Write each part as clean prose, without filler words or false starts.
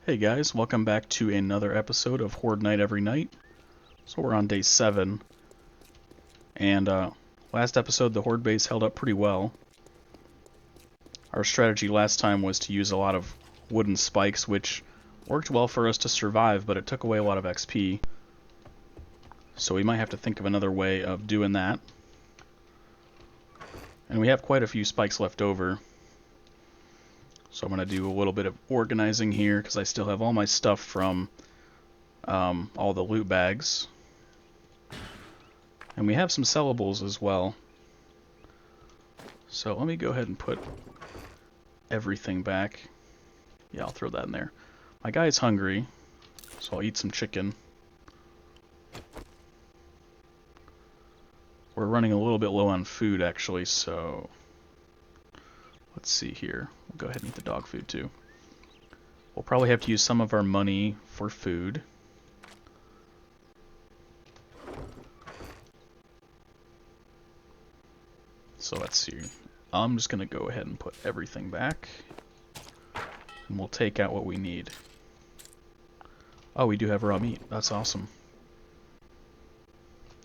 Hey guys, welcome back to another episode of Horde Night Every Night. So we're on day 7, and last episode the Horde base held up pretty well. Our strategy last time was to use a lot of wooden spikes, which worked well for us to survive, but it took away a lot of XP. So we might have to think of another way of doing that. And we have quite a few spikes left over. So I'm going to do a little bit of organizing here, because I still have all my stuff from all the loot bags. And we have some sellables as well. So let me go ahead and put everything back. Yeah, I'll throw that in there. My guy's hungry, so I'll eat some chicken. We're running a little bit low on food, actually, so let's see here. We'll go ahead and eat the dog food, too. We'll probably have to use some of our money for food. So let's see. I'm just going to go ahead and put everything back. And we'll take out what we need. Oh, we do have raw meat. That's awesome.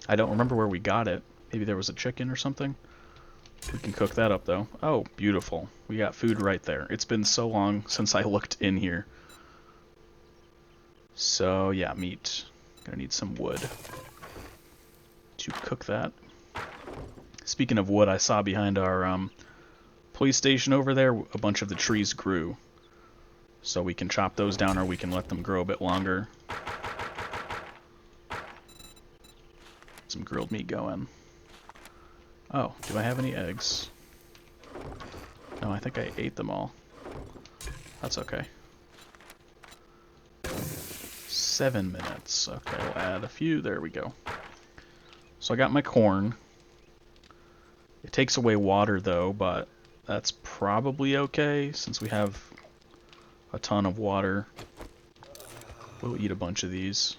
I don't remember where we got it. Maybe there was a chicken or something. We can cook that up, though. Oh, beautiful. We got food right there. It's been so long since I looked in here. So, yeah, meat. Gonna need some wood to cook that. Speaking of wood, I saw behind our police station over there, a bunch of the trees grew. So we can chop those down, or we can let them grow a bit longer. Some grilled meat going. Oh, do I have any eggs? No, I think I ate them all. That's okay. 7 minutes. Okay, we'll add a few. There we go. So I got my corn. It takes away water, though, but that's probably okay, since we have a ton of water. We'll eat a bunch of these.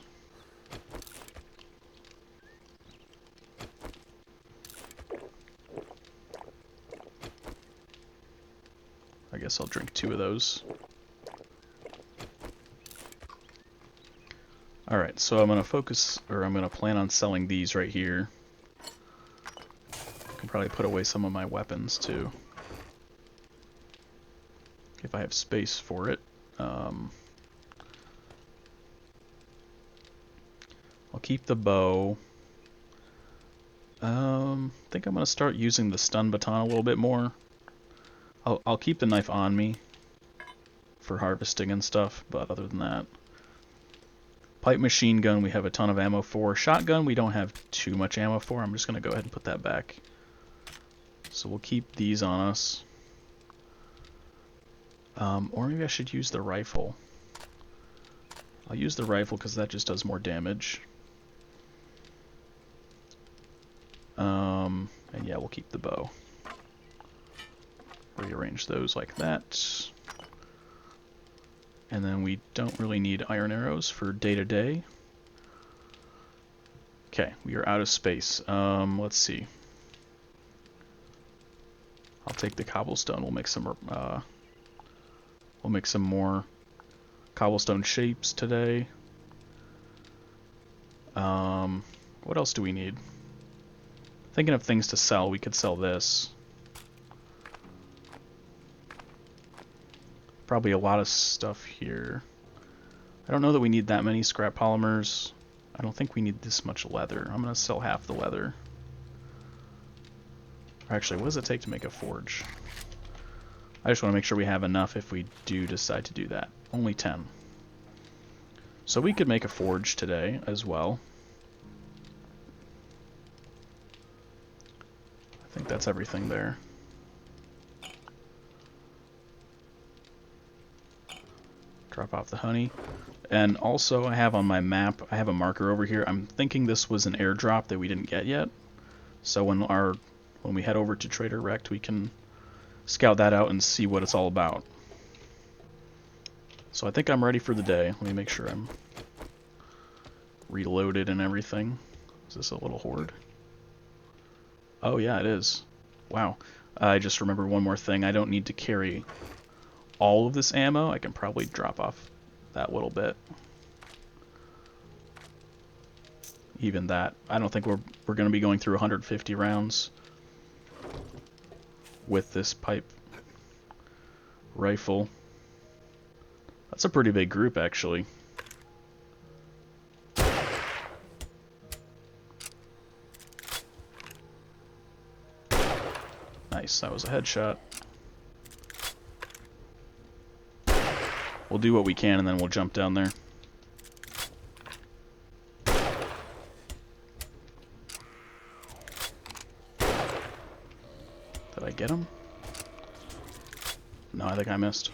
I guess I'll drink 2 of those. Alright, so I'm going to focus, or I'm going to plan on selling these right here. I can probably put away some of my weapons, too, if I have space for it. I'll keep the bow. I think I'm going to start using the stun baton a little bit more. I'll keep the knife on me for harvesting and stuff, but other than that. Pipe machine gun we have a ton of ammo for. Shotgun we don't have too much ammo for. I'm just going to go ahead and put that back. So we'll keep these on us. Or maybe I should use the rifle. I'll use the rifle because that just does more damage. And yeah, we'll keep the bow. Rearrange those like that. And then we don't really need iron arrows for day-to-day. Okay, we are out of space. Let's see. I'll take the cobblestone. We'll make some more cobblestone shapes today. What else do we need? Thinking of things to sell, we could sell this. Probably a lot of stuff here. I don't know that we need that many scrap polymers. I don't think we need this much leather. I'm going to sell half the leather. Actually, what does it take to make a forge? I just want to make sure we have enough if we do decide to do that. Only 10. So we could make a forge today as well. I think that's everything there. Drop off the honey. And also I have on my map, I have a marker over here. I'm thinking this was an airdrop that we didn't get yet. So when we head over to Trader Rect, we can scout that out and see what it's all about. So I think I'm ready for the day. Let me make sure I'm reloaded and everything. Is this a little horde? Oh yeah, it is. Wow. I just remembered one more thing. I don't need to carry all of this ammo. I can probably drop off that little bit. Even that. I don't think we're going to be going through 150 rounds with this pipe rifle. That's a pretty big group, actually. Nice, that was a headshot. We'll do what we can and then we'll jump down there. Did I get him? No, I think I missed.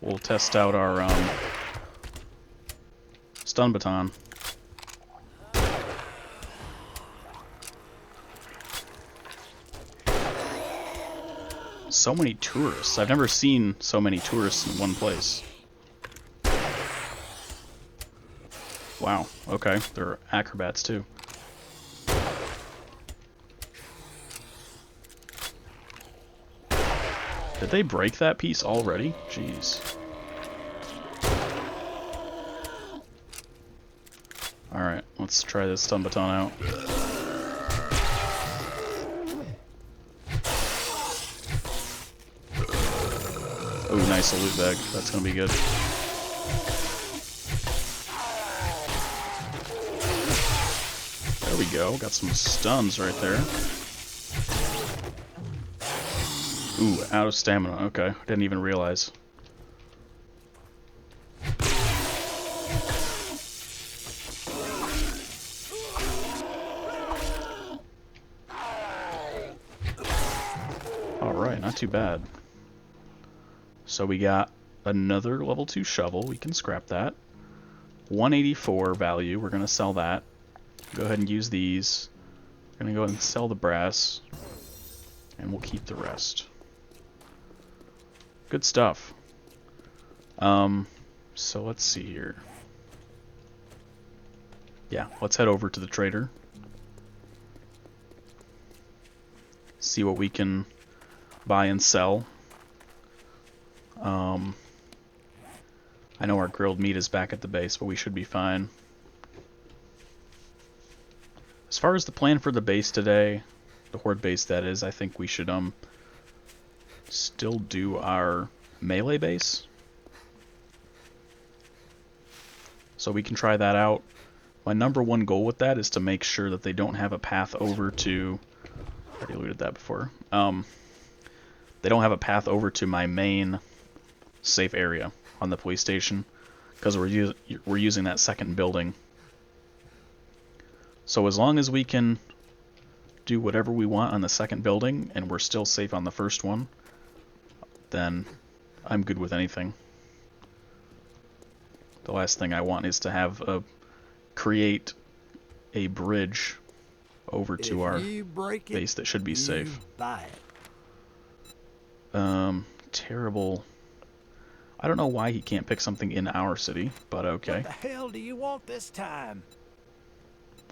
We'll test out our stun baton. So many tourists. I've never seen so many tourists in one place. Wow, okay. They're acrobats too. Did they break that piece already? Jeez. Alright, let's try this stun baton out. Oh, nice, a loot bag. That's gonna be good. There we go. Got some stuns right there. Ooh, out of stamina. Okay, didn't even realize. Alright, not too bad. So we got another level 2 shovel. We can scrap that. 184 value. We're going to sell that. Go ahead and use these. We're going to go ahead and sell the brass. And we'll keep the rest. Good stuff. So let's see here. Yeah, let's head over to the trader. See what we can buy and sell. I know our grilled meat is back at the base, but we should be fine. As far as the plan for the base today, the horde base that is, I think we should still do our melee base. So we can try that out. My number one goal with that is to make sure that they don't have a path over to... I already looted that before. They don't have a path over to my main safe area on the police station, because we're using that second building. So as long as we can do whatever we want on the second building and we're still safe on the first one, then I'm good with anything. The last thing I want is to create a bridge over to our base that should be safe. Terrible. I don't know why he can't pick something in our city, but okay. What the hell do you want this time?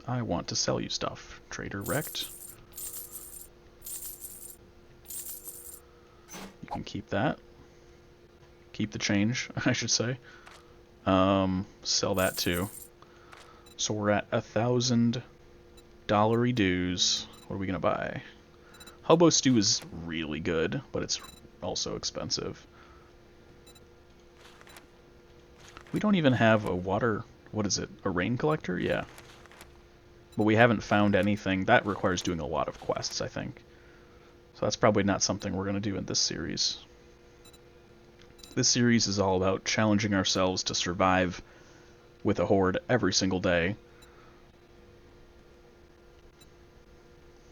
I want to sell you stuff. Trader wrecked. You can keep that. Keep the change, I should say. Sell that too. So we're at $1,000 dues. What are we gonna buy? Hobo stew is really good, but it's also expensive. We don't even have a water... What is it? A rain collector? Yeah. But we haven't found anything. That requires doing a lot of quests, I think. So that's probably not something we're going to do in this series. This series is all about challenging ourselves to survive with a horde every single day.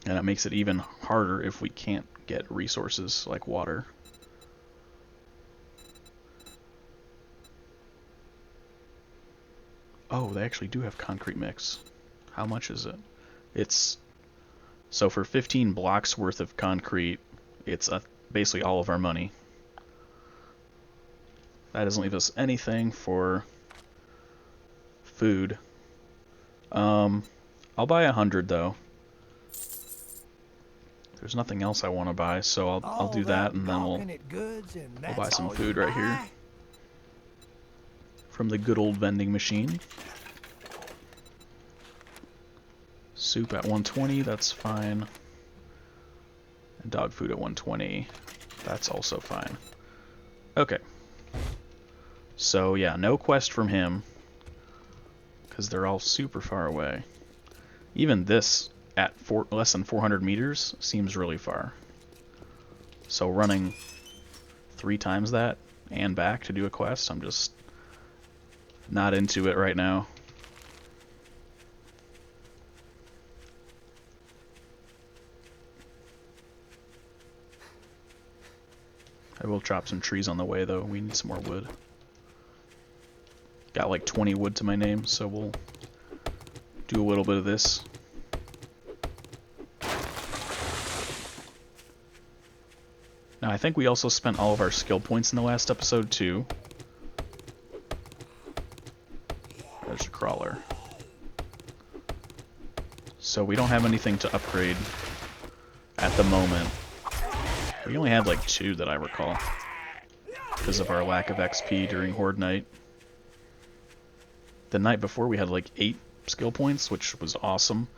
And it makes it even harder if we can't get resources like water. Oh, they actually do have concrete mix. How much is it? It's... So for 15 blocks worth of concrete, it's basically all of our money. That doesn't leave us anything for food. I'll buy 100 though. There's nothing else I want to buy, so I'll do that, and then we'll buy some food right here from the good old vending machine. Soup at 120, that's fine. And dog food at 120, that's also fine. Okay. So yeah, no quest from him, because they're all super far away. Even this at less than 400 meters seems really far. So running 3 times that and back to do a quest, I'm just not into it right now. I will chop some trees on the way though, we need some more wood. Got like 20 wood to my name, so we'll do a little bit of this. Now I think we also spent all of our skill points in the last episode too. There's a crawler. So we don't have anything to upgrade at the moment. We only had like 2 that I recall, because of our lack of XP during Horde Night. The night before we had like 8 skill points, which was awesome.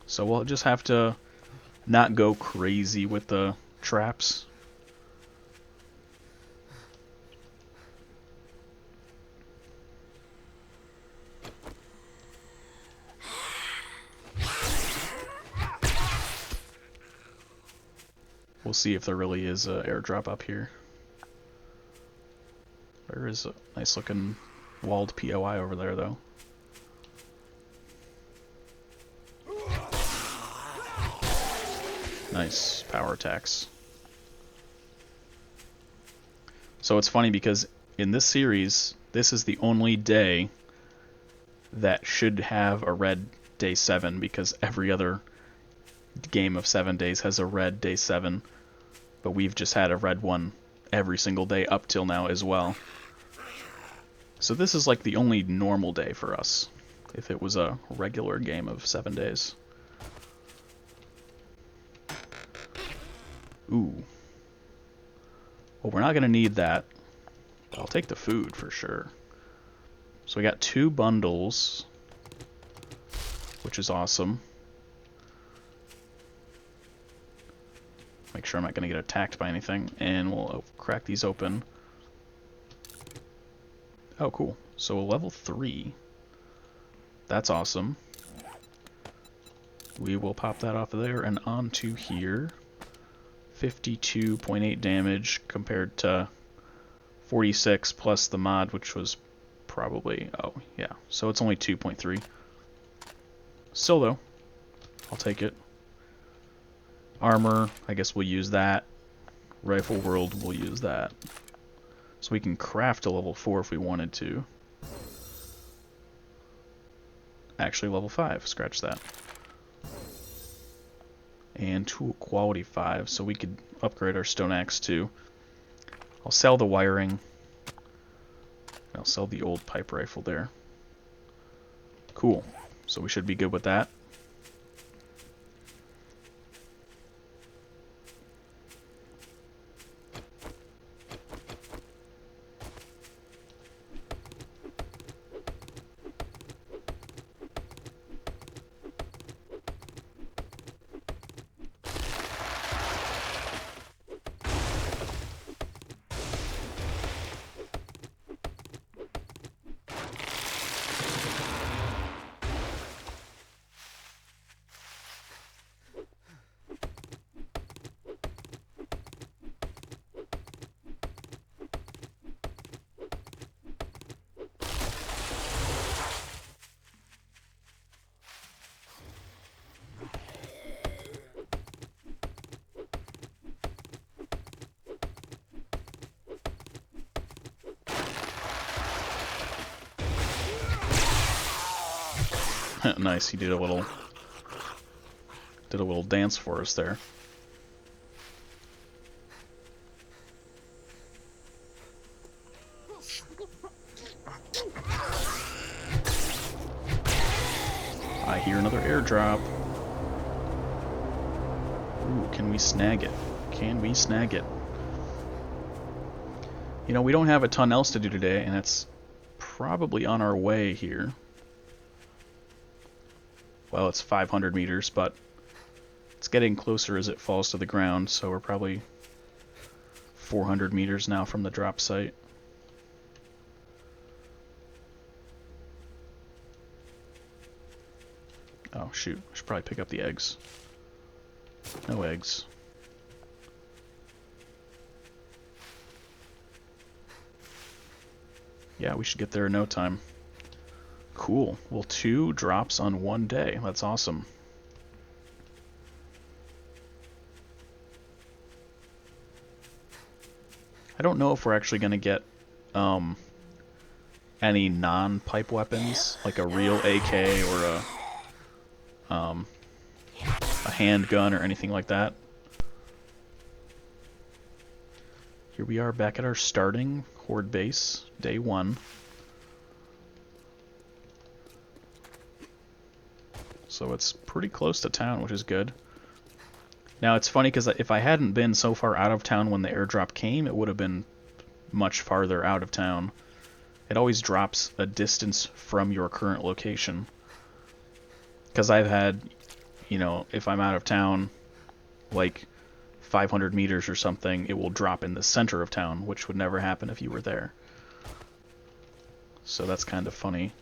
So we'll just have to not go crazy with the traps. We'll see if there really is an airdrop up here. There is a nice looking walled POI over there though. Nice power attacks. So it's funny because in this series, this is the only day that should have a red day 7, because every other game of 7 days has a red day 7, but we've just had a red one every single day up till now as well. So this is like the only normal day for us, if it was a regular game of 7 days. Ooh. Well, we're not going to need that. But I'll take the food for sure. So we got 2 bundles, which is awesome. Make sure I'm not going to get attacked by anything, and we'll crack these open. Oh, cool. So a level 3. That's awesome. We will pop that off of there and onto here. 52.8 damage compared to 46 plus the mod, which was probably, oh yeah, so it's only 2.3. Still though, I'll take it. Armor, I guess we'll use that. Rifle world, we'll use that. So we can craft a level 4 if we wanted to. Actually level 5, scratch that. And tool quality 5, so we could upgrade our stone axe too. I'll sell the wiring. I'll sell the old pipe rifle there. Cool. So we should be good with that. Nice, he did a little dance for us there. I hear another airdrop. Ooh, can we snag it? Can we snag it? You know, we don't have a ton else to do today, and it's probably on our way here. Well, it's 500 meters, but it's getting closer as it falls to the ground, so we're probably 400 meters now from the drop site. Oh, shoot. I should probably pick up the eggs. No eggs. Yeah, we should get there in no time. Cool. Well, 2 drops on 1 day. That's awesome. I don't know if we're actually going to get any non-pipe weapons, like a real AK or a handgun or anything like that. Here we are back at our starting Horde base, day 1. So it's pretty close to town, which is good. Now it's funny because if I hadn't been so far out of town when the airdrop came, it would have been much farther out of town. It always drops a distance from your current location. Because I've had, you know, if I'm out of town, like 500 meters or something, it will drop in the center of town, which would never happen if you were there. So that's kind of funny.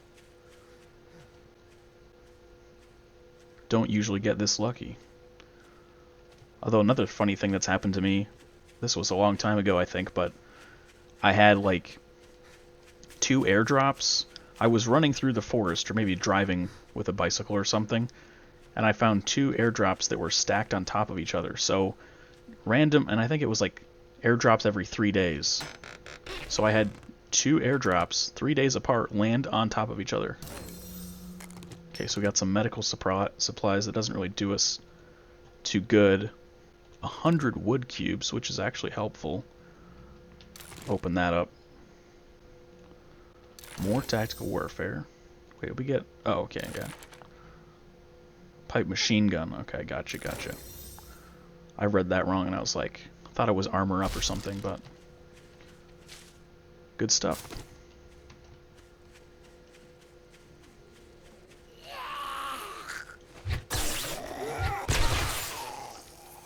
Don't usually get this lucky. Although another funny thing that's happened to me, this was a long time ago I think, but I had like 2 airdrops. I was running through the forest, or maybe driving with a bicycle or something, and I found 2 airdrops that were stacked on top of each other. So random, and I think it was like airdrops every 3 days. So I had 2 airdrops, 3 days apart, land on top of each other. Okay, so we got some medical supplies. That doesn't really do us too good. 100 wood cubes, which is actually helpful. Open that up. More tactical warfare. Wait, did we get... Oh, okay, yeah. Pipe machine gun. Okay, gotcha. I read that wrong and I was like... I thought it was armor up or something, but... Good stuff.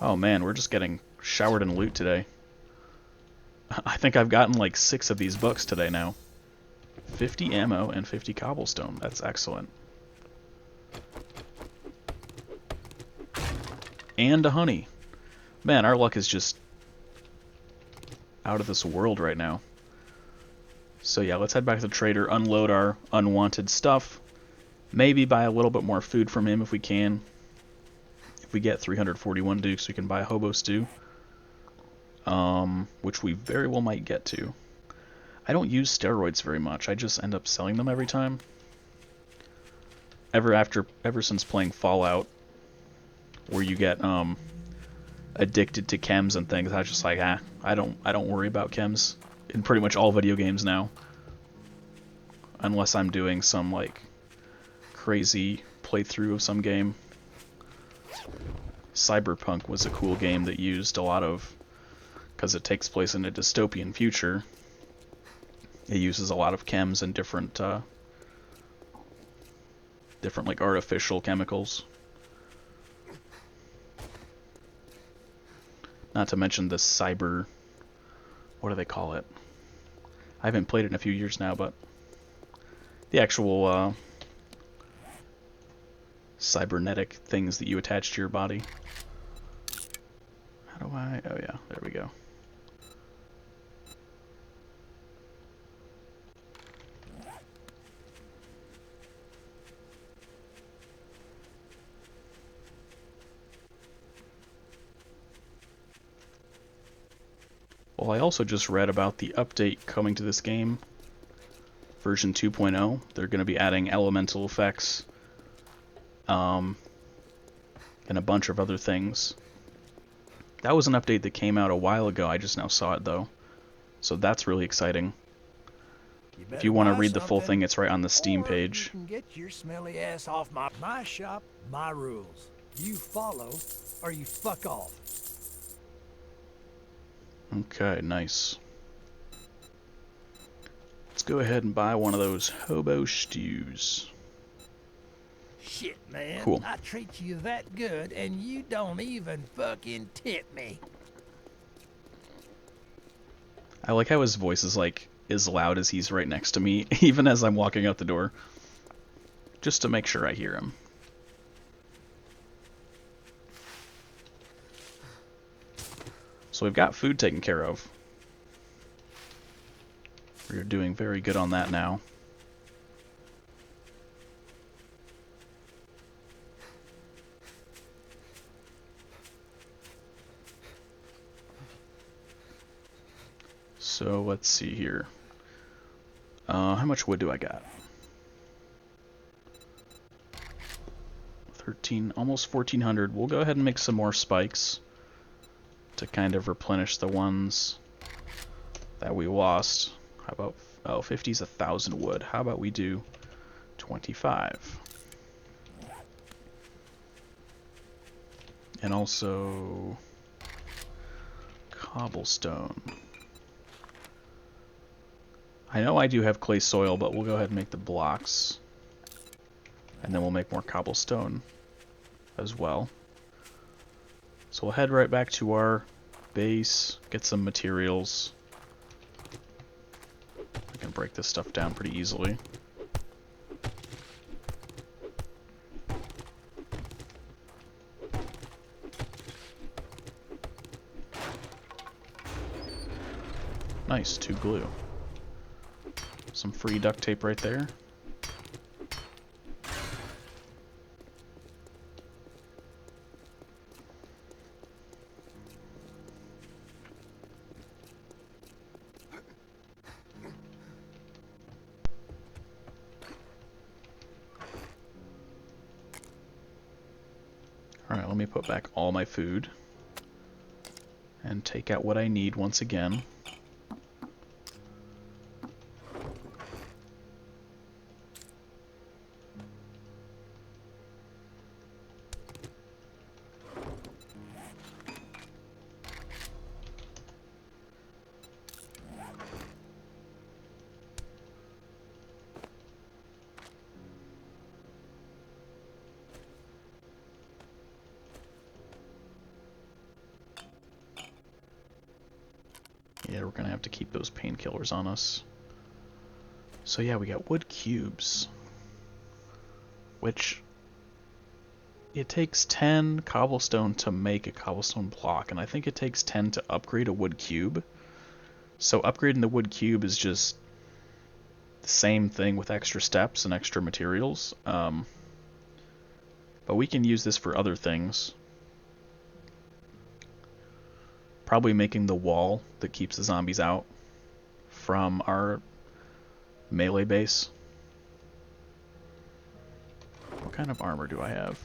Oh man, we're just getting showered in loot today. I think I've gotten like 6 of these books today now. 50 ammo and 50 cobblestone. That's excellent. And a honey. Man, our luck is just out of this world right now. So yeah, let's head back to the trader, unload our unwanted stuff. Maybe buy a little bit more food from him if we can. If we get 341 dukes, we can buy a hobo stew. Which we very well might get to. I don't use steroids very much. I just end up selling them every time. Ever since playing Fallout, where you get addicted to chems and things, I was just like, I don't worry about chems in pretty much all video games now, unless I'm doing some like crazy playthrough of some game. Cyberpunk was a cool game that used a lot of, because it takes place in a dystopian future, it uses a lot of chems and different like artificial chemicals. Not to mention the cyber, what do they call it? I haven't played it in a few years now, but the actual cybernetic things that you attach to your body. How do I... Oh yeah, there we go. Well, I also just read about the update coming to this game, version 2.0. They're going to be adding elemental effects, and a bunch of other things. That was an update that came out a while ago. I just now saw it, though. So that's really exciting. If you want to read the full thing, it's right on the Steam page. You can get your smelly ass off my shop, my rules. You follow or you fuck off. Okay, nice. Let's go ahead and buy one of those hobo stews. Shit, man. Cool. I treat you that good and you don't even fucking tip me. I like how his voice is like as loud as he's right next to me, even as I'm walking out the door. Just to make sure I hear him. So we've got food taken care of. We're doing very good on that now. So let's see here. How much wood do I got? 13, almost 1400. We'll go ahead and make some more spikes to kind of replenish the ones that we lost. How about, oh, 50 is 1,000 wood. How about we do 25? And also cobblestone. I know I do have clay soil, but we'll go ahead and make the blocks. And then we'll make more cobblestone as well. So we'll head right back to our base, get some materials. I can break this stuff down pretty easily. Nice, 2 glue. Some free duct tape right there. Alright, let me put back all my food and take out what I need once again. Yeah, we're gonna have to keep those painkillers on us. So yeah, we got wood cubes, which it takes 10 cobblestone to make a cobblestone block, and I think it takes 10 to upgrade a wood cube. So upgrading the wood cube is just the same thing with extra steps and extra materials. But we can use this for other things. Probably making the wall that keeps the zombies out from our melee base. What kind of armor do I have?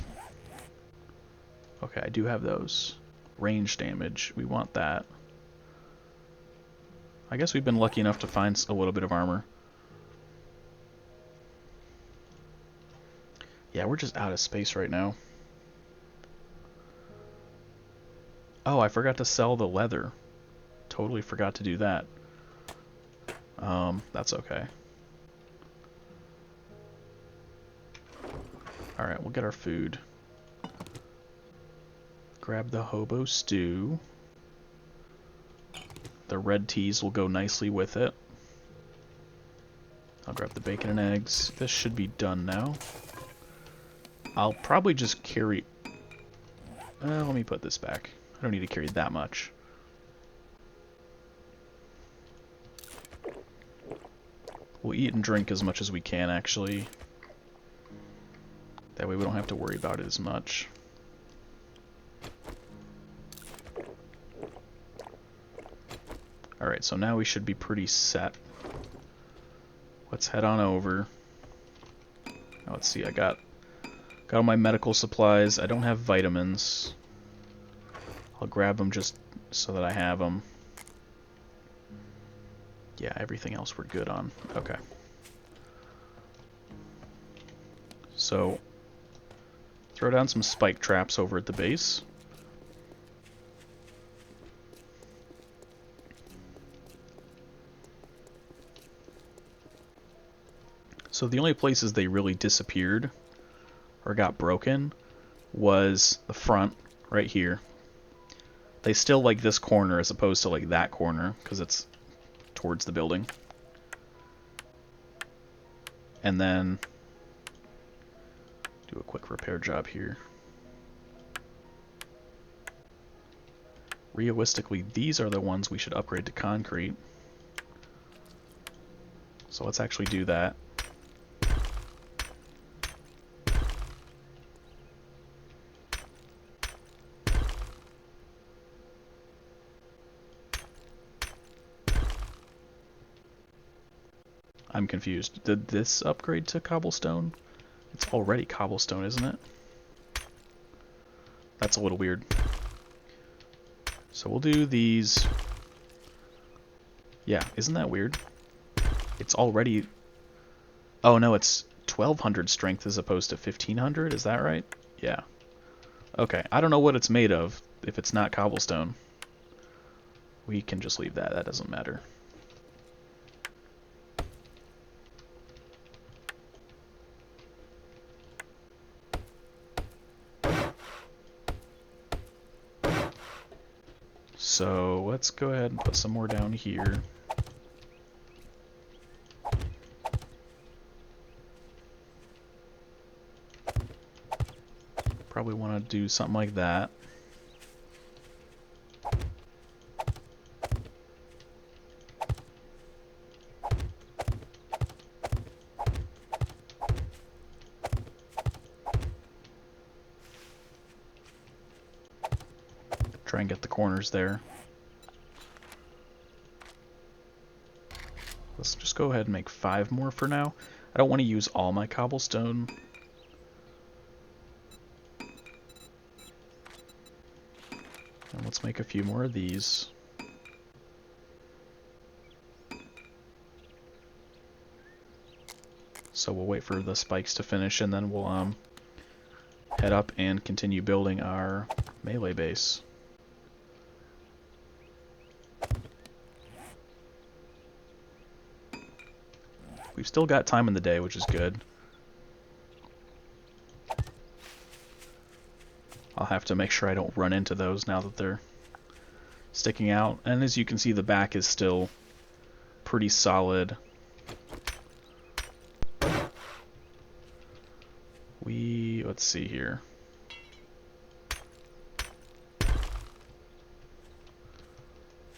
Okay, I do have those. Range damage, we want that. I guess we've been lucky enough to find a little bit of armor. Yeah, we're just out of space right now. Oh, I forgot to sell the leather. Totally forgot to do that. That's okay. Alright, we'll get our food. Grab the hobo stew. The red teas will go nicely with it. I'll grab the bacon and eggs. This should be done now. I'll probably just carry... let me put this back. I don't need to carry that much. We'll eat and drink as much as we can, actually. That way we don't have to worry about it as much. Alright, so now we should be pretty set. Let's head on over. Now, let's see, I got all my medical supplies. I don't have vitamins. I'll grab them just so that I have them. Yeah, everything else we're good on. Okay. So, throw down some spike traps over at the base. So the only places they really disappeared or got broken was the front, right here. They still like this corner as opposed to like that corner, because it's towards the building. And then do a quick repair job here. Realistically, these are the ones we should upgrade to concrete. So let's actually do that. I'm confused. Did this upgrade to cobblestone? It's already cobblestone, isn't it? That's a little weird. So we'll do these. Yeah, isn't that weird? It's already... Oh no, it's 1200 strength as opposed to 1500, is that right? Yeah. Okay, I don't know what it's made of if it's not cobblestone. We can just leave that, that doesn't matter. So let's go ahead and put some more down here. Probably want to do something like that. Try and get the corners there. Let's just go ahead and make 5 more for now. I don't want to use all my cobblestone. And let's make a few more of these. So we'll wait for the spikes to finish and then we'll head up and continue building our melee base. We've still got time in the day, which is good. I'll have to make sure I don't run into those now that they're sticking out. And as you can see, the back is still pretty solid. Let's see here.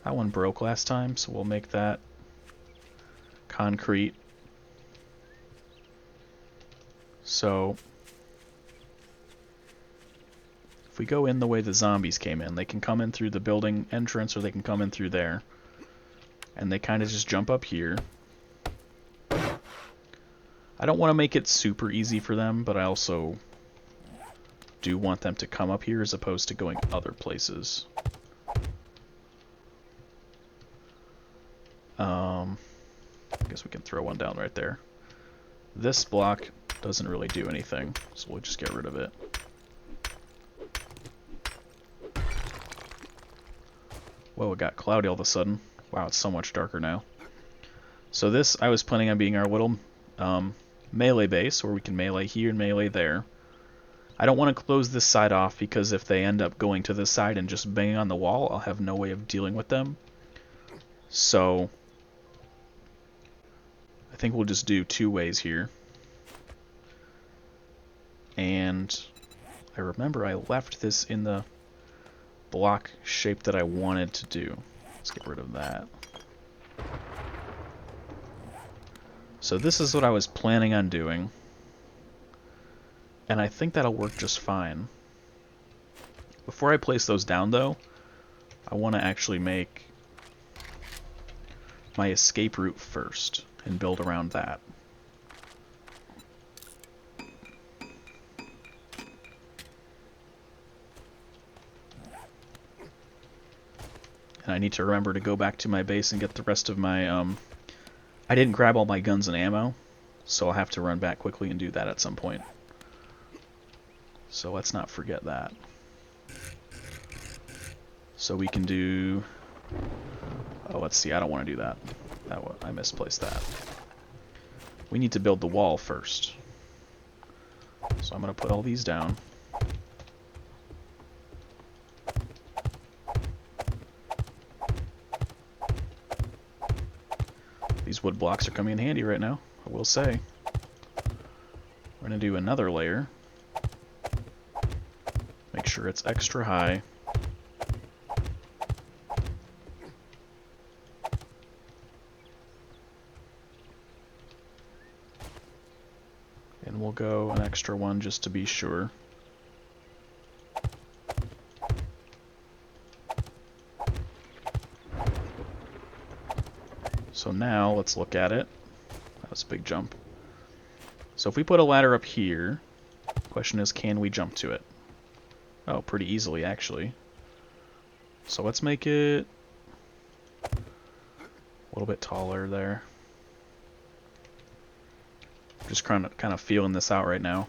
That one broke last time, so we'll make that concrete. So if we go in the way the zombies came in, they can come in through the building entrance or they can come in through there. And they kind of just jump up here. I don't want to make it super easy for them, but I also do want them to come up here as opposed to going other places. I guess we can throw one down right there. This block doesn't really do anything, so we'll just get rid of it. Whoa, it got cloudy all of a sudden. Wow, it's so much darker now. So this, I was planning on being our little melee base, where we can melee here and melee there. I don't want to close this side off, because if they end up going to this side and just banging on the wall, I'll have no way of dealing with them. So I think we'll just do 2 ways here. And I remember I left this in the block shape that I wanted to do. Let's get rid of that. So this is what I was planning on doing. And I think that'll work just fine. Before I place those down though, I want to actually make my escape route first and build around that. And I need to remember to go back to my base and get the rest of my, I didn't grab all my guns and ammo, so I'll have to run back quickly and do that at some point. So let's not forget that. So we can do, oh, let's see, I don't want to do that. I misplaced that. we need to build the wall first. So I'm going to put all these down. These wood blocks are coming in handy right now, I will say. We're going to do another layer. Make sure it's extra high. And we'll go an extra one just to be sure. So now let's look at it. That was a big jump. So if we put a ladder up here, the question is, can we jump to it? Oh, pretty easily actually. So let's make it a little bit taller there. Just kind of feeling this out right now.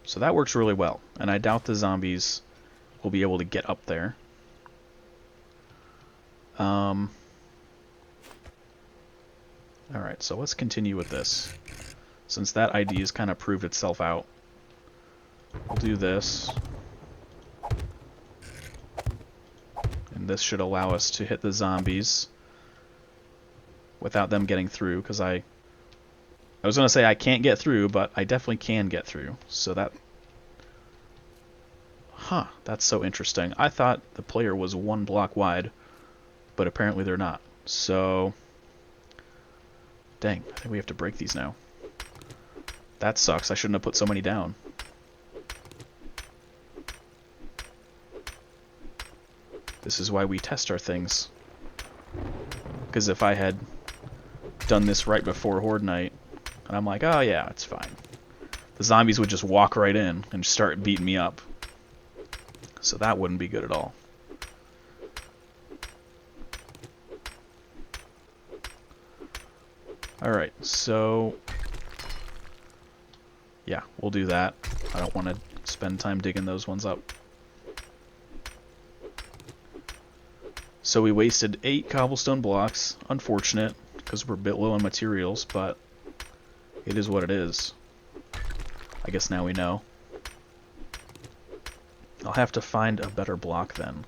So that works really well, and I doubt the zombies will be able to get up there. Alright, so let's continue with this. Since that idea has kind of proved itself out, we'll do this. And this should allow us to hit the zombies without them getting through, because I was going to say I can't get through, but I definitely can get through. So that... Huh, that's so interesting. I thought the player was 1 block wide, but apparently they're not. So... Dang, I think we have to break these now. That sucks. I shouldn't have put so many down. This is why we test our things. Because if I had done this right before Horde Night, and I'm like, oh yeah, it's fine, the zombies would just walk right in and start beating me up. So that wouldn't be good at all. Alright, so... yeah, we'll do that. I don't want to spend time digging those ones up. So we wasted 8 cobblestone blocks. Unfortunate, because we're a bit low on materials, but it is what it is. I guess now we know. I'll have to find a better block then.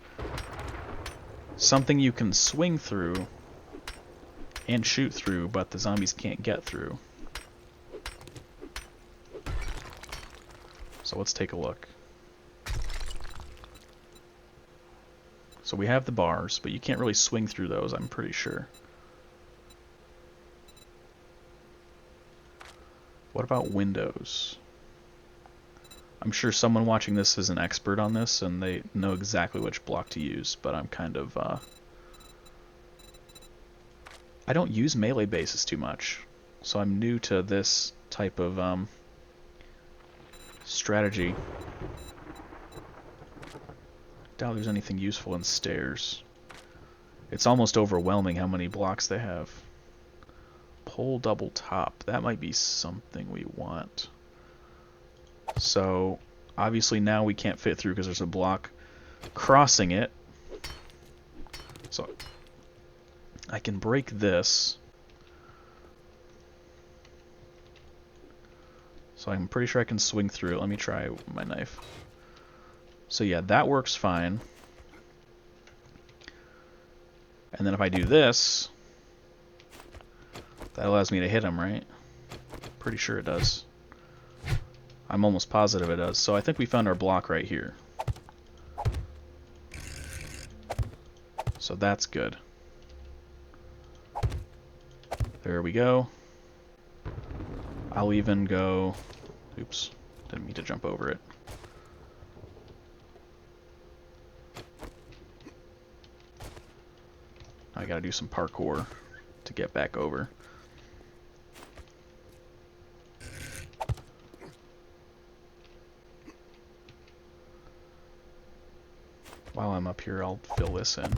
Something you can swing through and shoot through, but the zombies can't get through. So let's take a look. So we have the bars, but you can't really swing through those, I'm pretty sure. What about windows? I'm sure someone watching this is an expert on this, and they know exactly which block to use, but I'm kind of... I don't use melee bases too much, so I'm new to this type of strategy. Doubt there's anything useful in stairs. It's almost overwhelming how many blocks they have. Pole double top. That might be something we want. So, obviously now we can't fit through because there's a block crossing it. So, I can break this. So I'm pretty sure I can swing through it. Let me try my knife. So yeah, that works fine. And then if I do this, that allows me to hit him, right? Pretty sure it does. I'm almost positive it does. So I think we found our block right here. So that's good. There we go. I'll even go... Oops, didn't mean to jump over it. I gotta do some parkour to get back over. While I'm up here, I'll fill this in.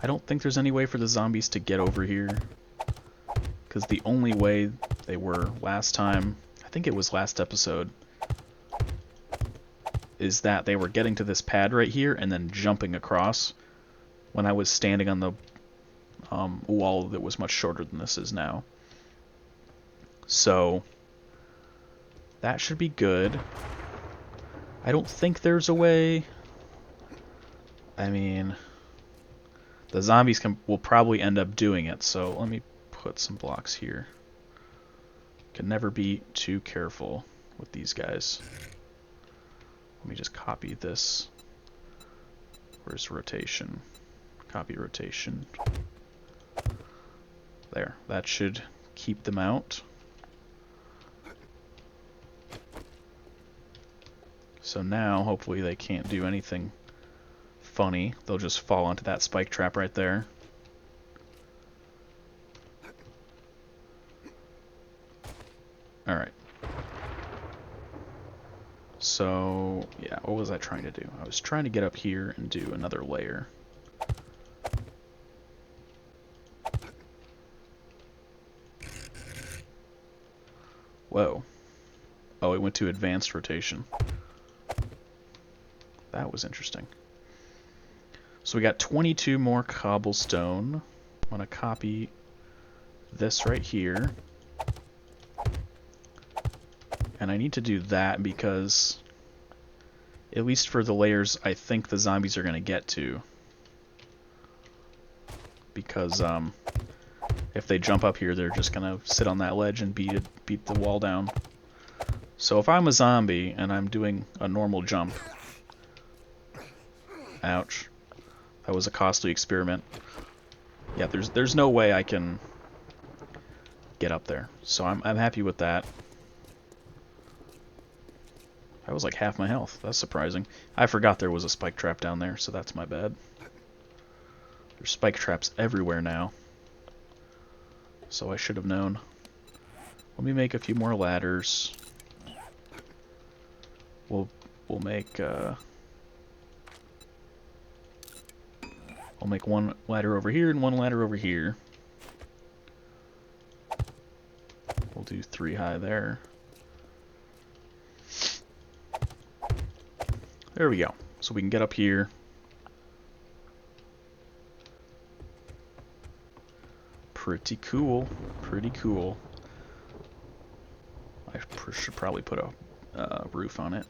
I don't think there's any way for the zombies to get over here, because the only way they were last time, I think it was last episode, is that they were getting to this pad right here and then jumping across when I was standing on the wall that was much shorter than this is now. So that should be good. I don't think there's a way. I mean, the zombies will probably end up doing it, so let me put some blocks here. Can never be too careful with these guys. Let me just copy this. Where's rotation? Copy rotation. There. That should keep them out. So now, hopefully they can't do anything funny. They'll just fall onto that spike trap right there. Alright. So, yeah, what was I trying to do? I was trying to get up here and do another layer. Whoa. Oh, it went to advanced rotation. That was interesting. So we got 22 more cobblestone. I'm going to copy this right here. And I need to do that because, at least for the layers I think the zombies are going to get to. Because if they jump up here, they're just going to sit on that ledge and beat the wall down. So if I'm a zombie and I'm doing a normal jump... Ouch. That was a costly experiment. Yeah, there's no way I can get up there. So I'm happy with that. That was like half my health. That's surprising. I forgot there was a spike trap down there, so that's my bad. There's spike traps everywhere now. So I should have known. Let me make a few more ladders. We'll make I'll make one ladder over here and one ladder over here. We'll do 3 high there. There we go. So we can get up here. Pretty cool. Pretty cool. I should probably put a roof on it.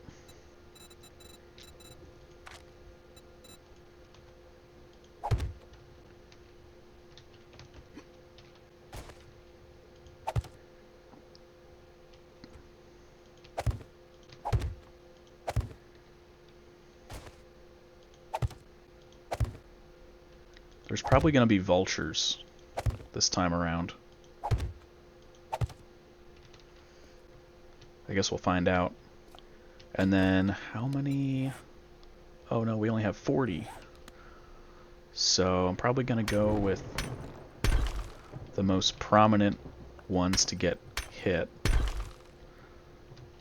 There's probably going to be vultures this time around. I guess we'll find out. And then, how many... Oh no, we only have 40. So I'm probably going to go with the most prominent ones to get hit.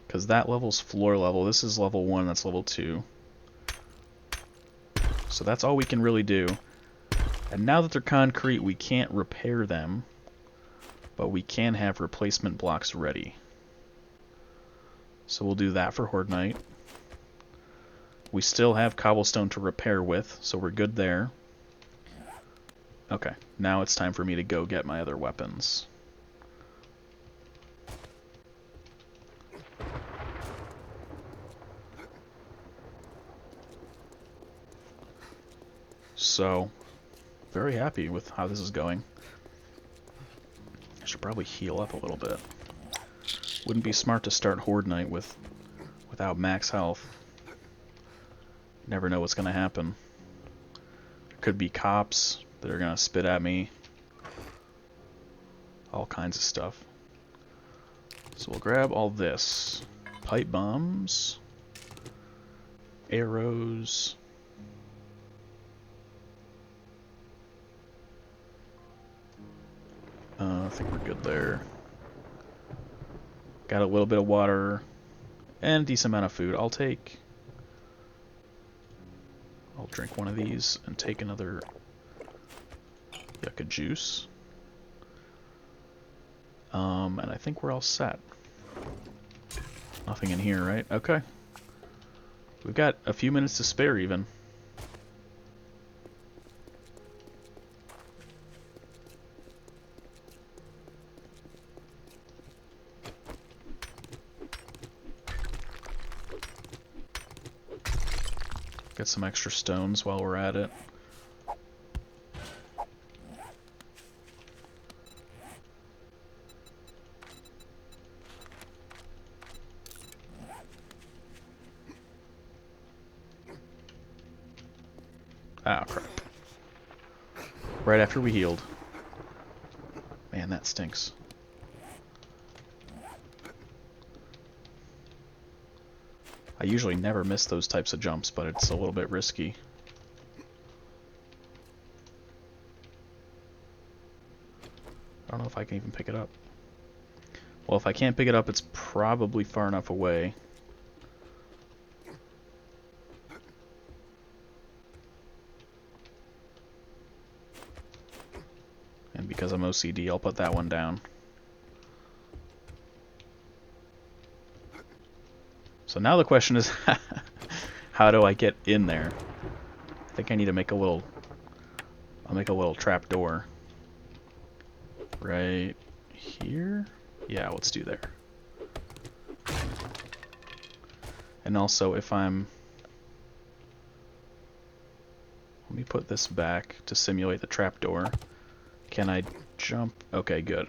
Because that level's floor level. This is level 1, that's level 2. So that's all we can really do. And now that they're concrete, we can't repair them, but we can have replacement blocks ready. So we'll do that for Horde Night. We still have cobblestone to repair with, so we're good there. Okay, now it's time for me to go get my other weapons. So, very happy with how this is going. I should probably heal up a little bit. Wouldn't be smart to start Horde Night without max health. Never know what's going to happen. There could be cops that are going to spit at me. All kinds of stuff. So we'll grab all this. Pipe bombs. Arrows. I think we're good there. Got a little bit of water and a decent amount of food. I'll drink one of these and take another yucca juice. And I think we're all set. Nothing in here, right? Okay. We've got a few minutes to spare even. Get some extra stones while we're at it. Ah, crap. Right after we healed. Man, that stinks. I usually never miss those types of jumps, but it's a little bit risky. I don't know if I can even pick it up. Well, if I can't pick it up, it's probably far enough away. And because I'm OCD, I'll put that one down. So now the question is, how do I get in there? I think I need to make a little... I'll make a little trap door. Right here? Yeah, let's do there. And also, if I'm... Let me put this back to simulate the trap door. Can I jump? Okay, good.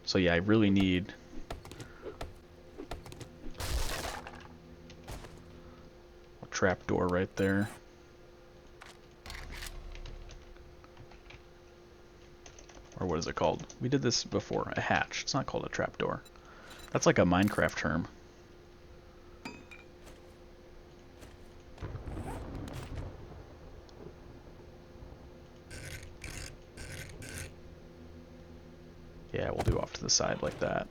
So yeah, I really need... a trap door right there. Or what is it called? We did this before. A hatch. It's not called a trap door. That's like a Minecraft term. Yeah, we'll do off to the side like that.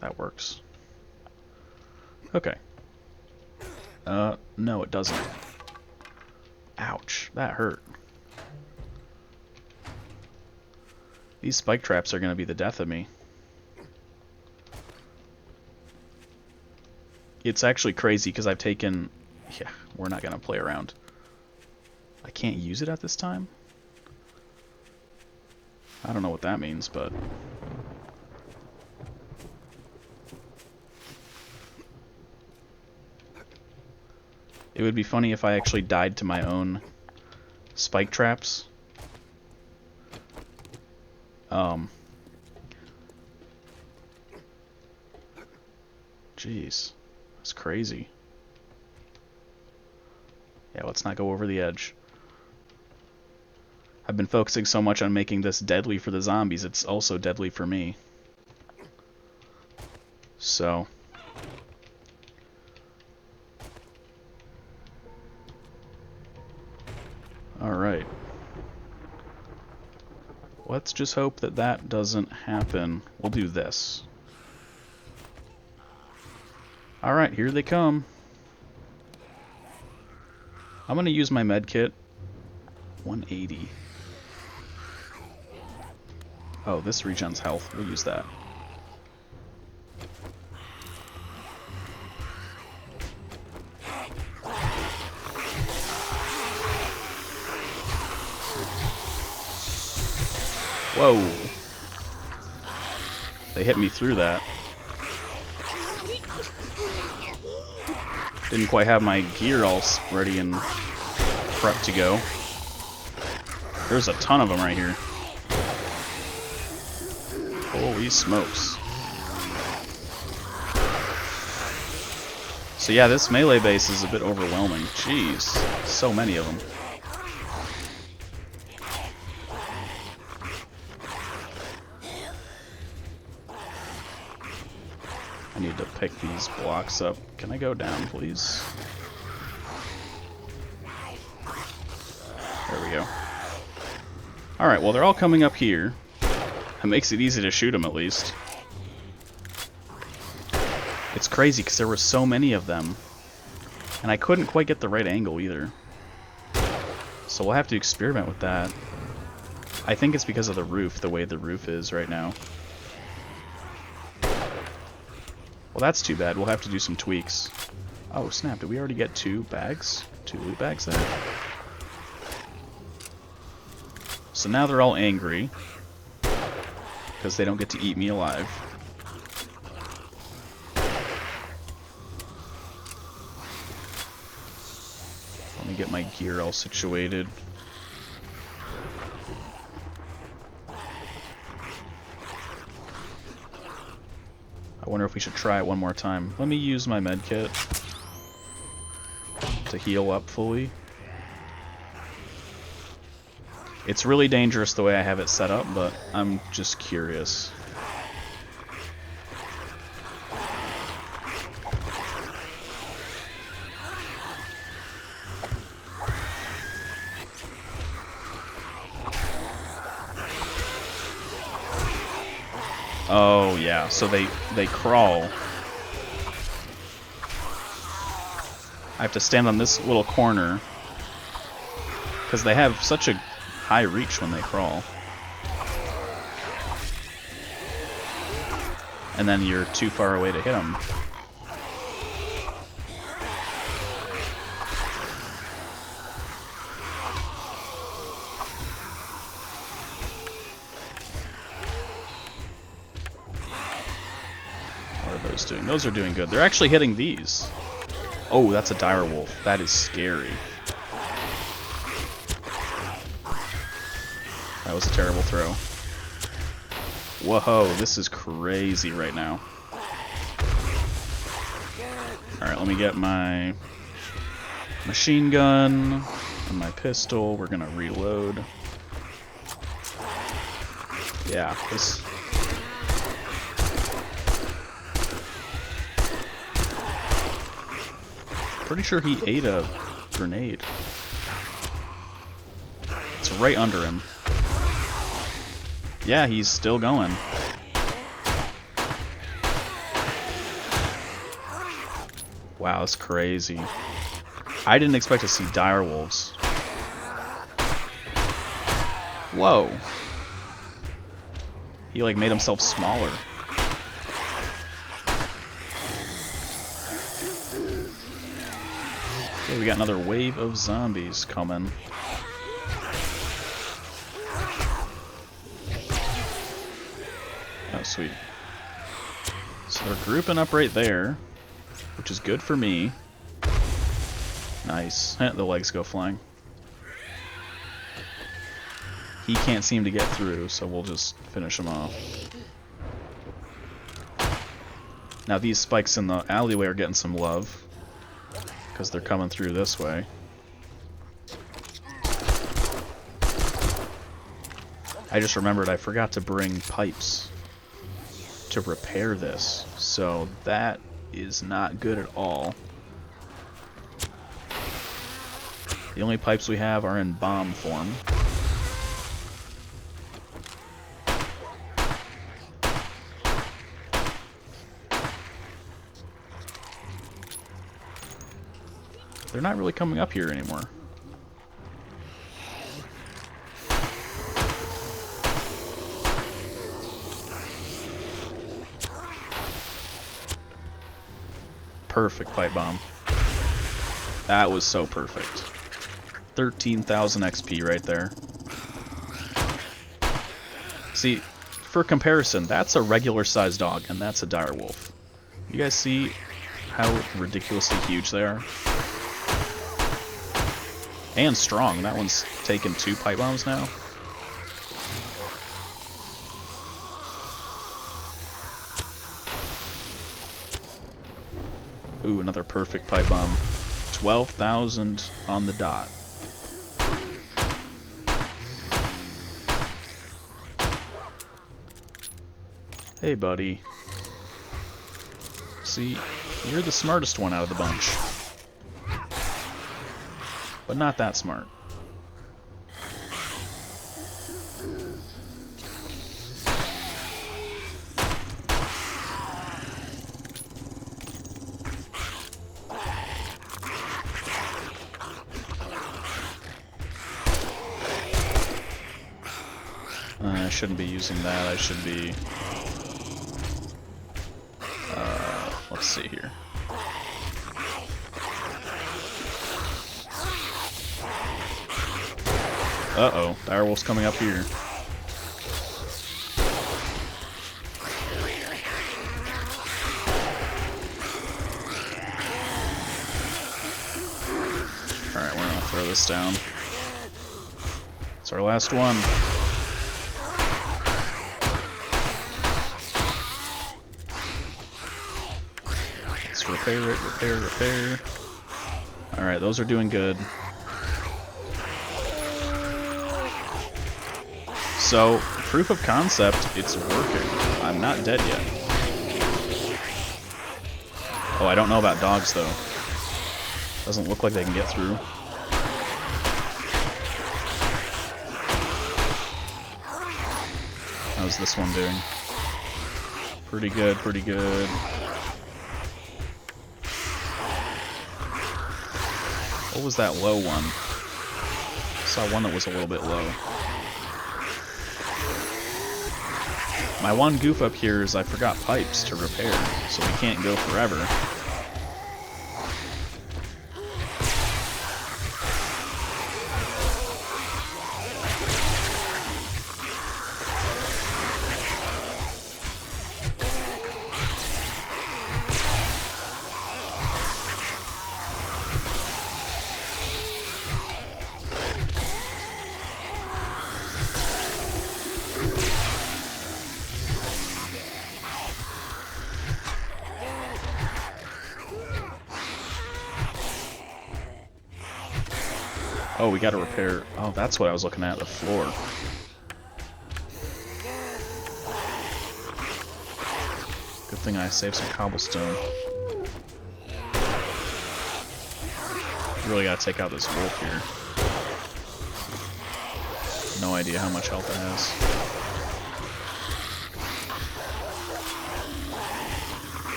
That works. Okay. No, it doesn't. Ouch, that hurt. These spike traps are going to be the death of me. It's actually crazy because I've taken... Yeah, we're not going to play around. I can't use it at this time? I don't know what that means, but... It would be funny if I actually died to my own spike traps. Jeez. That's crazy. Yeah, let's not go over the edge. I've been focusing so much on making this deadly for the zombies, it's also deadly for me. So... Alright. Let's just hope that that doesn't happen. We'll do this. Alright, here they come. I'm gonna use my med kit. 180. Oh, this regens health. We'll use that. Whoa. They hit me through that. Didn't quite have my gear all ready and prepped to go. There's a ton of them right here. Holy smokes. So yeah, this melee base is a bit overwhelming. Jeez, so many of them. I need to pick these blocks up. Can I go down, please? There we go. Alright, well, they're all coming up here. That makes it easy to shoot them, at least. It's crazy, because there were so many of them. And I couldn't quite get the right angle, either. So we'll have to experiment with that. I think it's because of the roof, the way the roof is right now. Well, that's too bad. We'll have to do some tweaks. Oh, snap. Did we already get 2 bags? 2 loot bags there? So now they're all angry. Because they don't get to eat me alive. Let me get my gear all situated. I wonder if we should try it one more time. Let me use my med kit to heal up fully. It's really dangerous the way I have it set up, but I'm just curious. Oh yeah, so they crawl. I have to stand on this little corner because they have such a high reach when they crawl. And then you're too far away to hit them. What are those doing? Those are doing good. They're actually hitting these. Oh, that's a direwolf. That is scary. That was a terrible throw. Whoa, this is crazy right now. Alright, let me get my machine gun and my pistol. We're gonna reload. Yeah, this... Pretty sure he ate a grenade. It's right under him. Yeah, he's still going. Wow, that's crazy. I didn't expect to see direwolves. Whoa. He like made himself smaller. Okay, we got another wave of zombies coming. Oh, sweet. So they're grouping up right there, which is good for me. Nice. The legs go flying. He can't seem to get through, so we'll just finish him off. Now these spikes in the alleyway are getting some love, because they're coming through this way. I just remembered I forgot to bring pipes to repair this, so that is not good at all. The only pipes we have are in bomb form. They're not really coming up here anymore. Perfect pipe bomb. That was so perfect. 13,000 XP right there. See, for comparison, that's a regular sized dog, and that's a direwolf. You guys see how ridiculously huge they are? And strong. That one's taken 2 pipe bombs now. Ooh, another perfect pipe bomb. 12,000 on the dot. Hey, buddy. See, you're the smartest one out of the bunch. But not that smart. I shouldn't be using that. I should be... Let's see here. Uh-oh, direwolves coming up here. Alright, we're gonna throw this down. It's our last one. Let's repair it, repair. Alright, those are doing good. So, proof of concept, it's working. I'm not dead yet. Oh, I don't know about dogs, though. Doesn't look like they can get through. How's this one doing? Pretty good, pretty good. What was that low one? I saw one that was a little bit low. My one goof up here is I forgot pipes to repair, so we can't go forever. Oh, we gotta repair... Oh, that's what I was looking at, the floor. Good thing I saved some cobblestone. Really gotta take out this wolf here. No idea how much health it has.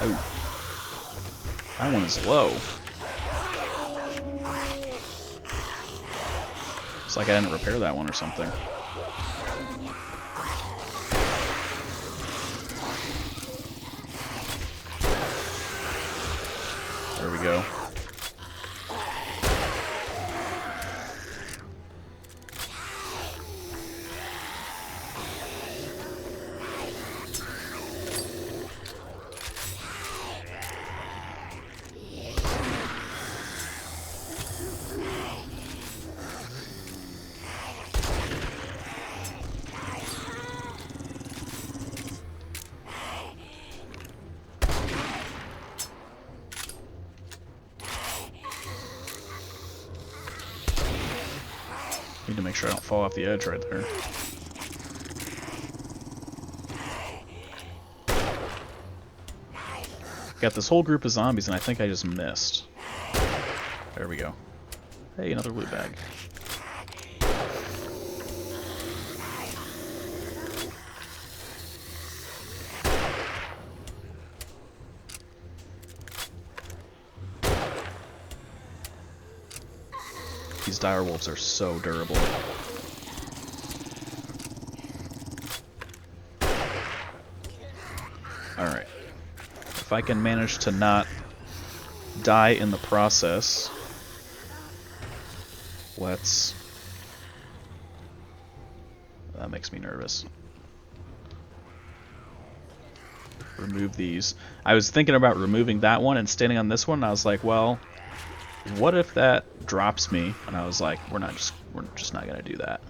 Oh. That one is low. It's like I didn't repair that one or something. There we go. Need to make sure I don't fall off the edge right there. Got this whole group of zombies and I think I just missed. There we go. Hey, another loot bag. These direwolves are so durable. Alright. If I can manage to not die in the process, let's... That makes me nervous. Remove these. I was thinking about removing that one and standing on this one, and I was like, well... What if that drops me? And I was like, we're just not gonna do that.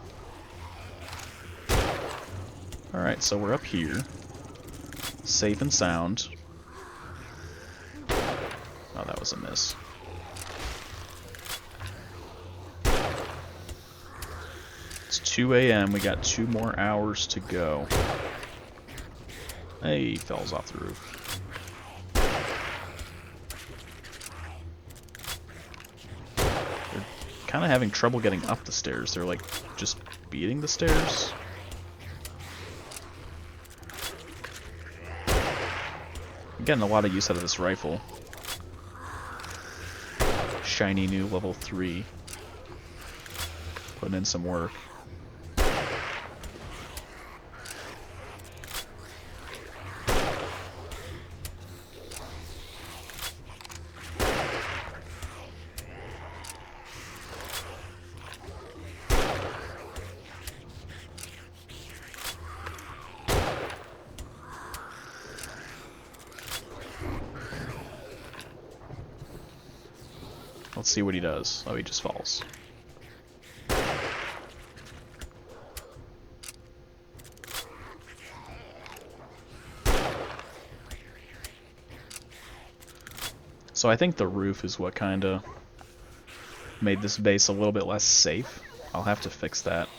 Alright, so we're up here. Safe and sound. Oh, that was a miss. It's 2 a.m. We got 2 more hours to go. Hey, he falls off the roof. Kind of having trouble getting up the stairs. They're like just beating the stairs. I'm getting a lot of use out of this rifle. Shiny new level 3. Putting in some work. Let's see what he does. Oh, he just falls. So I think the roof is what kind of made this base a little bit less safe. I'll have to fix that.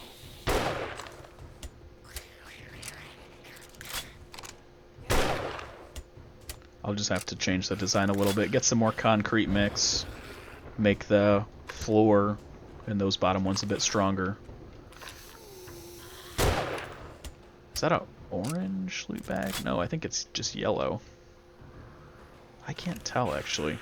I'll just have to change the design a little bit, get some more concrete mix, make the floor and those bottom ones a bit stronger. Is that a orange loot bag? No, I think it's just yellow. I can't tell, actually.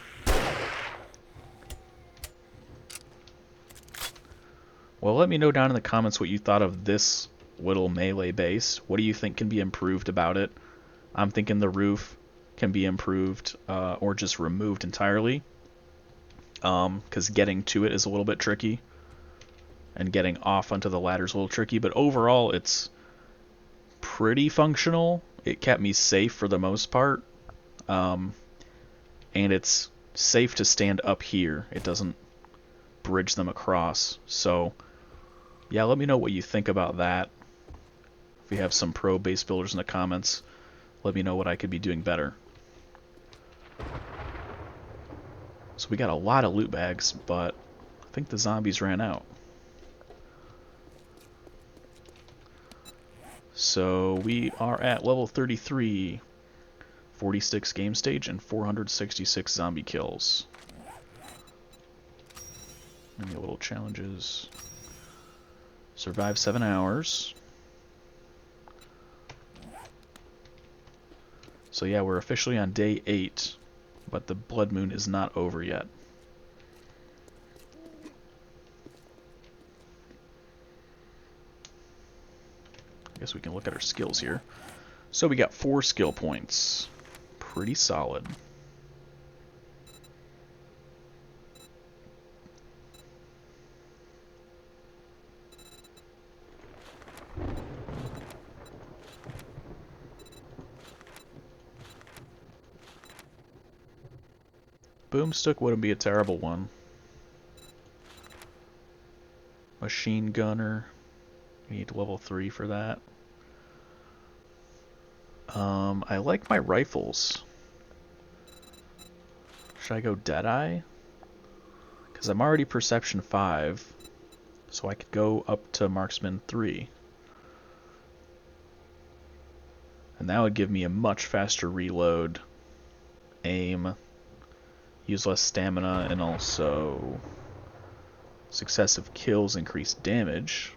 Well, let me know down in the comments what you thought of this little melee base. What do you think can be improved about it? I'm thinking the roof can be improved or just removed entirely, because getting to it is a little bit tricky, and getting off onto the ladder is a little tricky, but overall it's pretty functional. It kept me safe for the most part, and it's safe to stand up here. It doesn't bridge them across. So yeah, let me know what you think about that. If we have some pro base builders in the comments, let me know what I could be doing better. So we got a lot of loot bags, but I think the zombies ran out. So we are at level 33, 46 game stage, and 466 zombie kills. Any little challenges? Survive 7 hours. So yeah, we're officially on day 8, but the blood moon is not over yet. I guess we can look at our skills here. So we got 4 skill points. Pretty solid. Boomstick wouldn't be a terrible one. Machine gunner. We need level 3 for that. I like my rifles. Should I go Deadeye? Because I'm already Perception 5, so I could go up to Marksman 3. And that would give me a much faster reload, aim, use less stamina, and also successive kills increase damage.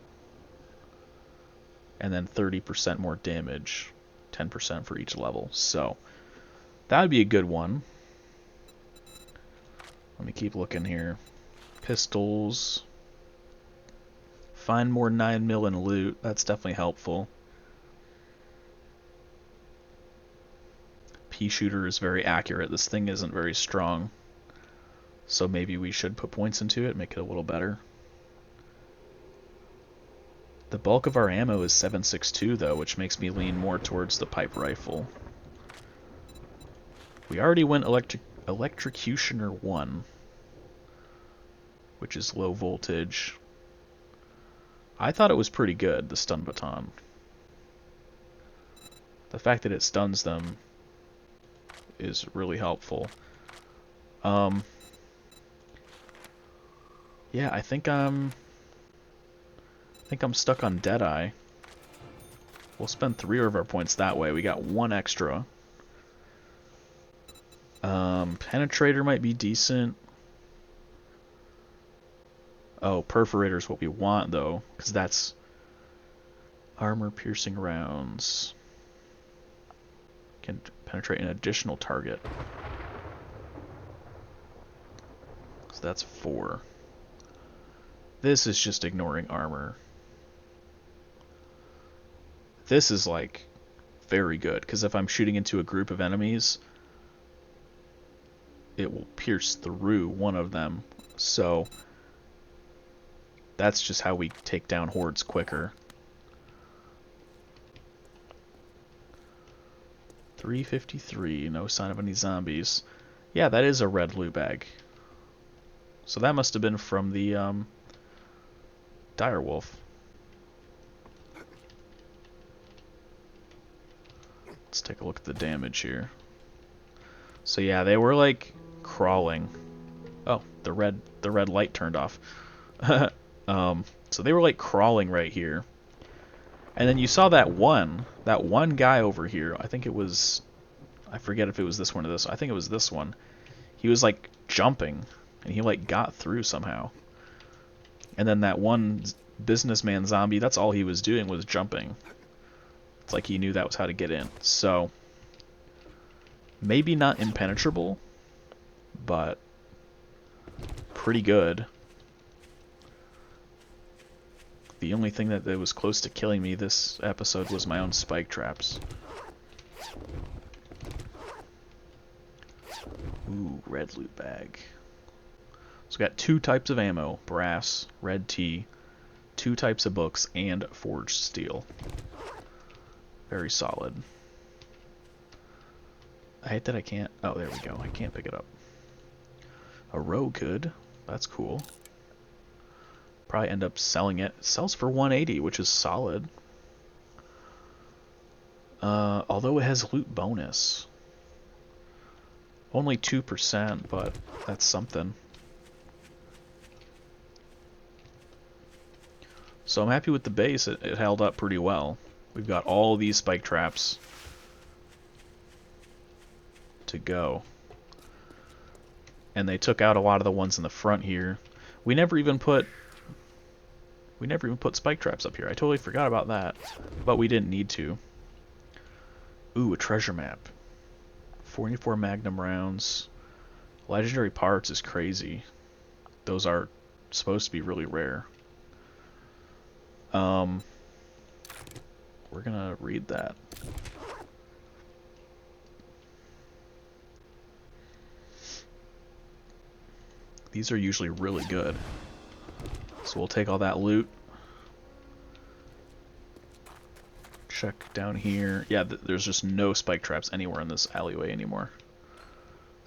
And then 30% more damage, 10% for each level. So that would be a good one. Let me keep looking here. Pistols. Find more 9mm in loot. That's definitely helpful. Pea shooter is very accurate. This thing isn't very strong, so maybe we should put points into it, make it a little better. The bulk of our ammo is 7.62 though, which makes me lean more towards the pipe rifle. We already went Electrocutioner 1, which is low voltage. I thought it was pretty good, the stun baton. The fact that it stuns them is really helpful. Yeah, I think I'm stuck on Deadeye. We'll spend 3 of our points that way. We got 1 extra. Penetrator might be decent. Oh, Perforator is what we want though, because that's armor-piercing rounds. Can penetrate an additional target. So that's 4. This is just ignoring armor. This is like very good, because if I'm shooting into a group of enemies, it will pierce through one of them. So that's just how we take down hordes quicker. 353, no sign of any zombies. Yeah, that is a red loot bag. So that must have been from the direwolf. Let's take a look at the damage here. So yeah, they were like crawling. Oh, the red light turned off. So they were like crawling right here. And then you saw that one guy over here. I think it was, I forget if it was this one or this. I think it was this one. He was like jumping, and he like got through somehow. And then that one businessman zombie, that's all he was doing was jumping. It's like he knew that was how to get in. So maybe not impenetrable, but pretty good. The only thing that was close to killing me this episode was my own spike traps. Ooh, red loot bag. So we got 2 types of ammo, brass, red tea, 2 types of books, and forged steel. Very solid. I hate that I can't... Oh, there we go. I can't pick it up. A rogue hood. That's cool. Probably end up selling it. It sells for 180, which is solid. Although it has loot bonus. Only 2%, but that's something. So I'm happy with the base. It held up pretty well. We've got all these spike traps to go. And they took out a lot of the ones in the front here. We never even put spike traps up here. I totally forgot about that. But we didn't need to. Ooh, a treasure map. 44 magnum rounds. Legendary parts is crazy. Those are supposed to be really rare. We're gonna read that. These are usually really good. So we'll take all that loot. Check down here. Yeah, there's just no spike traps anywhere in this alleyway anymore.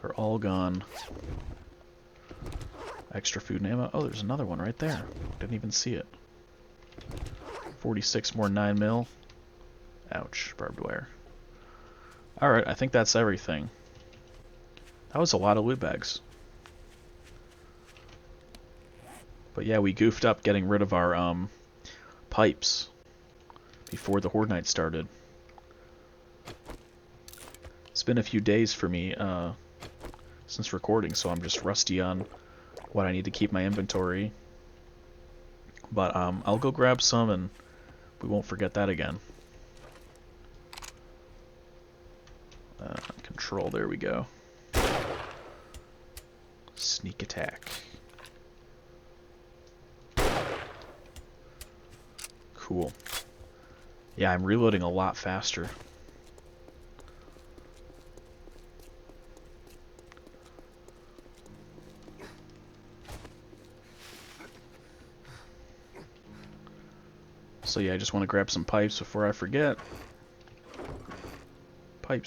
They're all gone. Extra food and ammo. Oh, there's another one right there. Didn't even see it. 46 more 9mm. Ouch, barbed wire. Alright, I think that's everything. That was a lot of loot bags. But yeah, we goofed up getting rid of our pipes before the Horde Night started. It's been a few days for me since recording, so I'm just rusty on what I need to keep my inventory. But I'll go grab some and we won't forget that again. Control, there we go. Sneak attack. Cool. Yeah, I'm reloading a lot faster. So yeah, I just want to grab some pipes before I forget.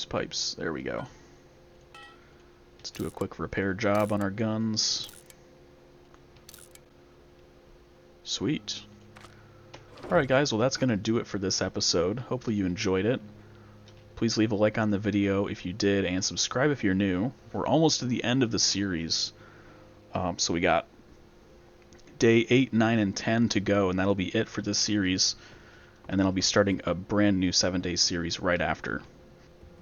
Pipes. There we go. Let's do a quick repair job on our guns. Sweet. Alright guys, well that's going to do it for this episode. Hopefully you enjoyed it. Please leave a like on the video if you did, and subscribe if you're new. We're almost to the end of the series. So we got day 8, 9, and 10 to go, and that'll be it for this series. And then I'll be starting a brand new 7-day series right after.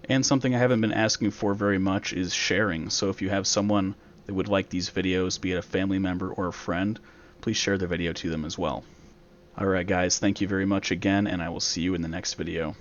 And something I haven't been asking for very much is sharing. So if you have someone that would like these videos, be it a family member or a friend, please share the video to them as well. Alright guys, thank you very much again, and I will see you in the next video.